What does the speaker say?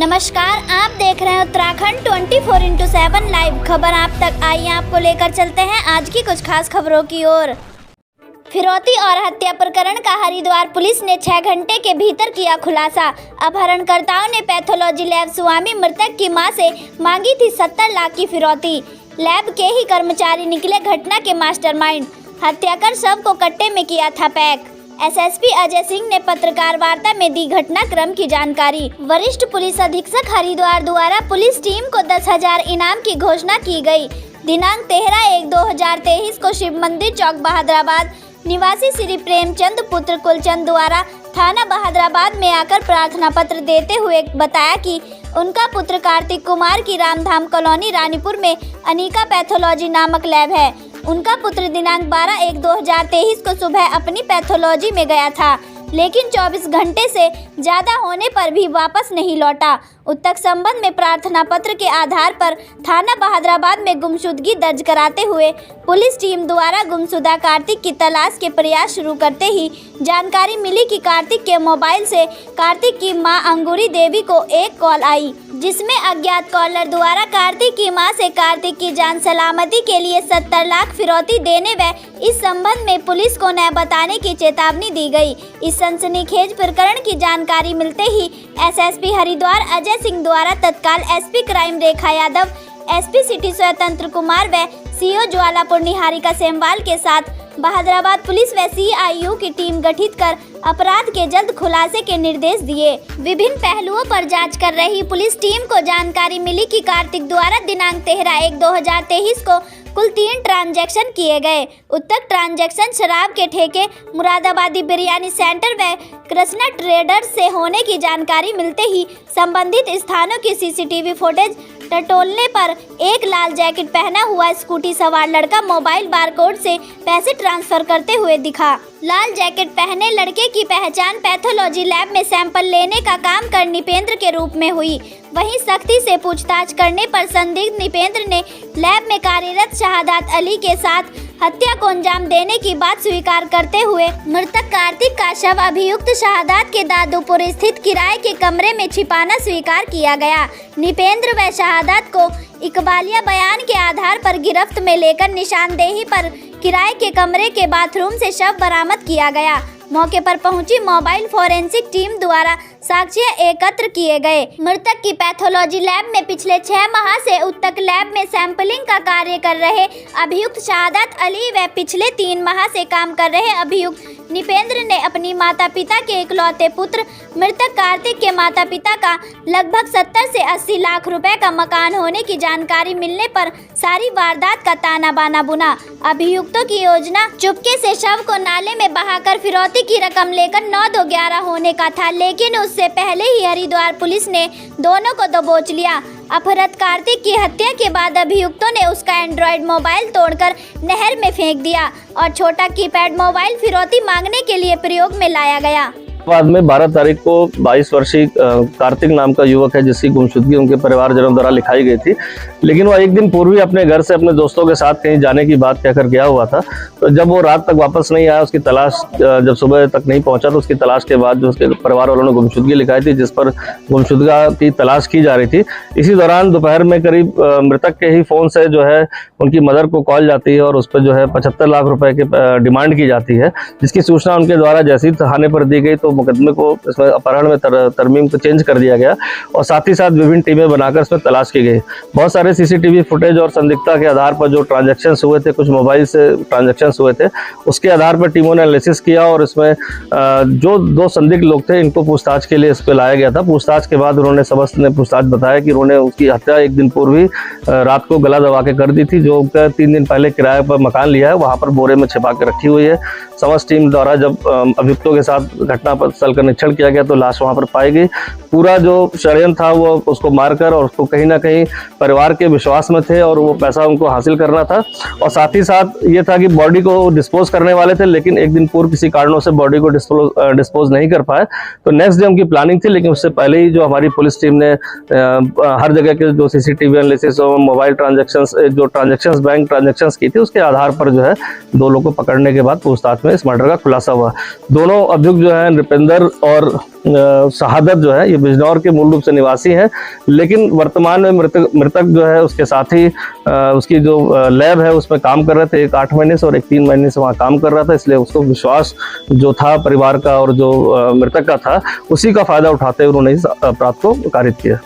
नमस्कार, आप देख रहे हैं उत्तराखंड 24x7 लाइव खबर। आप तक आइए आपको लेकर चलते हैं आज की कुछ खास खबरों की ओर। फिरौती और हत्या प्रकरण का हरिद्वार पुलिस ने 6 घंटे के भीतर किया खुलासा। अपहरणकर्ताओं ने पैथोलॉजी लैब स्वामी मृतक की मां से मांगी थी 70 लाख की फिरौती। लैब के ही कर्मचारी निकले घटना के मास्टरमाइंड। हत्या कर शव को कट्टे में किया था पैक। एसएसपी अजय सिंह ने पत्रकार वार्ता में दी घटनाक्रम की जानकारी। वरिष्ठ पुलिस अधीक्षक हरिद्वार द्वारा पुलिस टीम को 10,000 इनाम की घोषणा की गई। दिनांक 13/1/2023 को शिव मंदिर चौक बहादुराबाद निवासी श्री प्रेमचंद पुत्र कुलचंद द्वारा थाना बहादुराबाद में आकर प्रार्थना पत्र देते हुए बताया कि उनका पुत्र कार्तिक कुमार की रामधाम कॉलोनी रानीपुर में अनिका पैथोलॉजी नामक लैब है। उनका पुत्र दिनांक 12/1/2023 को सुबह अपनी पैथोलॉजी में गया था, लेकिन 24 घंटे से ज़्यादा होने पर भी वापस नहीं लौटा। उक्त संबंध में प्रार्थना पत्र के आधार पर थाना बहादुराबाद में गुमशुदगी दर्ज कराते हुए पुलिस टीम द्वारा गुमशुदा कार्तिक की तलाश के प्रयास शुरू करते ही जानकारी मिली कि कार्तिक के मोबाइल से कार्तिक की मां अंगूरी देवी को एक कॉल आई, जिसमें अज्ञात कॉलर द्वारा कार्तिक की मां से कार्तिक की जान सलामती के लिए 70 लाख फिरौती देने व इस संबंध में पुलिस को न बताने की चेतावनी दी गई। इस सनसनीखेज प्रकरण की जानकारी मिलते ही एसएसपी हरिद्वार अजय सिंह द्वारा तत्काल एसपी क्राइम रेखा यादव, एसपी सिटी स्वतंत्र कुमार व सीओ ज्वालापुर निहारिका सेमवाल के साथ बहादुराबाद पुलिस व सीआईयू की टीम गठित कर अपराध के जल्द खुलासे के निर्देश दिए। विभिन्न पहलुओं पर जांच कर रही पुलिस टीम को जानकारी मिली कि कार्तिक द्वारा दिनांक 13/1/2023 को कुल 3 ट्रांजैक्शन किए गए। उक्त ट्रांजैक्शन शराब के ठेके मुरादाबादी बिरयानी सेंटर व कृष्णा ट्रेडर्स से होने की जानकारी मिलते ही संबंधित स्थानों की सीसीटीवी फुटेज टटोलने पर एक लाल जैकेट पहना हुआ स्कूटी सवार लड़का मोबाइल बारकोड से पैसे ट्रांसफर करते हुए दिखा। लाल जैकेट पहने लड़के की पहचान पैथोलॉजी लैब में सैंपल लेने का काम कर निपेंद्र के रूप में हुई। वहीं सख्ती से पूछताछ करने पर संदिग्ध निपेंद्र ने लैब में कार्यरत शहादात अली के साथ हत्या को अंजाम देने की बात स्वीकार करते हुए मृतक कार्तिक का शव अभियुक्त शहादात के दादूपुर स्थित किराए के कमरे में छिपाना स्वीकार किया गया। निपेंद्र व शहादात को इकबालिया बयान के आधार पर गिरफ्त में लेकर निशानदेही पर किराए के कमरे के बाथरूम से शव बरामद किया गया। मौके पर पहुंची मोबाइल फोरेंसिक टीम द्वारा साक्ष्य एकत्र किए गए। मृतक की पैथोलॉजी लैब में पिछले 6 माह से उत्तक लैब में सैंपलिंग का कार्य कर रहे अभियुक्त शहादात अली व पिछले 3 माह से काम कर रहे अभियुक्त निपेंद्र ने अपनी माता पिता के इकलौते पुत्र मृतक कार्तिक के माता पिता का लगभग 70 से 80 लाख रुपए का मकान होने की जानकारी मिलने पर सारी वारदात का ताना बाना बुना। अभियुक्तों की योजना चुपके से शव को नाले में बहाकर फिरौती की रकम लेकर 9/2/11 होने का था, लेकिन उससे पहले ही हरिद्वार पुलिस ने दोनों को दबोच लिया। अपहृत कार्तिक की हत्या के बाद अभियुक्तों ने उसका एंड्रॉयड मोबाइल तोड़कर नहर में फेंक दिया और छोटा कीपैड मोबाइल फिरौती मांगने के लिए प्रयोग में लाया गया। बाद में 12 तारीख को 22 वर्षीय कार्तिक नाम का युवक है जिसकी गुमशुदगी उनके परिवारजनों द्वारा लिखाई गई थी, लेकिन वो एक दिन पूर्व ही अपने घर से अपने दोस्तों के साथ कहीं जाने की बात कहकर गया हुआ था। तो जब वो रात तक वापस नहीं आया, उसकी तलाश जब सुबह तक नहीं पहुंचा, तो उसकी तलाश के बाद जो उसके परिवार वालों ने गुमशुदगी लिखाई थी, जिस पर गुमशुदगा की तलाश की जा रही थी। इसी दौरान दोपहर में करीब मृतक के ही फोन से जो है उनकी मदर को कॉल जाती है और उस पर जो है 75 लाख रुपए की डिमांड की जाती है, जिसकी सूचना उनके द्वारा जैसे ही थाने पर दी गई तो मुकदमे को इसमें अपहरण में तरमीम को चेंज कर दिया गया और साथ ही साथ विभिन्न टीमें बनाकर इसमें तलाश की गई। बहुत सारे सीसीटीवी फुटेज और संदिग्धता के आधार पर जो ट्रांजैक्शंस हुए थे, कुछ मोबाइल से ट्रांजैक्शंस हुए थे, उसके आधार पर टीमों ने एनालिसिस किया और इसमें जो 2 संदिग्ध लोग थे इनको पूछताछ के लिए इस पर लाया गया था। पूछताछ के बाद उन्होंने समस्त ने पूछताछ बताया कि उन्होंने उसकी हत्या एक दिन पूर्व ही रात को गला दबा के कर दी थी। जो 3 दिन पहले किराए पर मकान लिया है वहाँ पर बोरे में छिपा के रखी हुई है। समस्त टीम द्वारा जब अभियुक्तों के साथ घटना स्थल का निरीक्षण किया गया तो लाश वहां पर पाई गई। पूरा जो षड्यंत्र था वो उसको मारकर और उसको कहीं ना कहीं परिवार के विश्वास में थे और वो पैसा उनको हासिल करना था, और साथ ही साथ ये था कि बॉडी को डिस्पोज करने वाले थे, लेकिन एक दिन पूर्व किसी कारणों से बॉडी को डिस्पोज नहीं कर पाए। तो नेक्स्ट डे उनकी प्लानिंग थी, लेकिन उससे पहले ही जो हमारी पुलिस टीम ने हर जगह के जो सीसीटीवी एनालिसिस और मोबाइल ट्रांजेक्शंस बैंक ट्रांजेक्शंस की थी, उसके आधार पर जो है 2 लोगों को पकड़ने के बाद पूछताछ में इस मर्डर का खुलासा हुआ। दोनों अभियुक्त जो है दीपेंद्र और शहादत जो है ये बिजनौर के मूल रूप से निवासी हैं, लेकिन वर्तमान में मृतक जो है उसके साथी उसकी जो लैब है उसमें काम कर रहे थे। एक 8 महीने से और एक 3 महीने से वहाँ काम कर रहा था, इसलिए उसको विश्वास जो था परिवार का और जो मृतक का था उसी का फायदा उठाते हुए उन्होंने इस अपराध को कारित किया।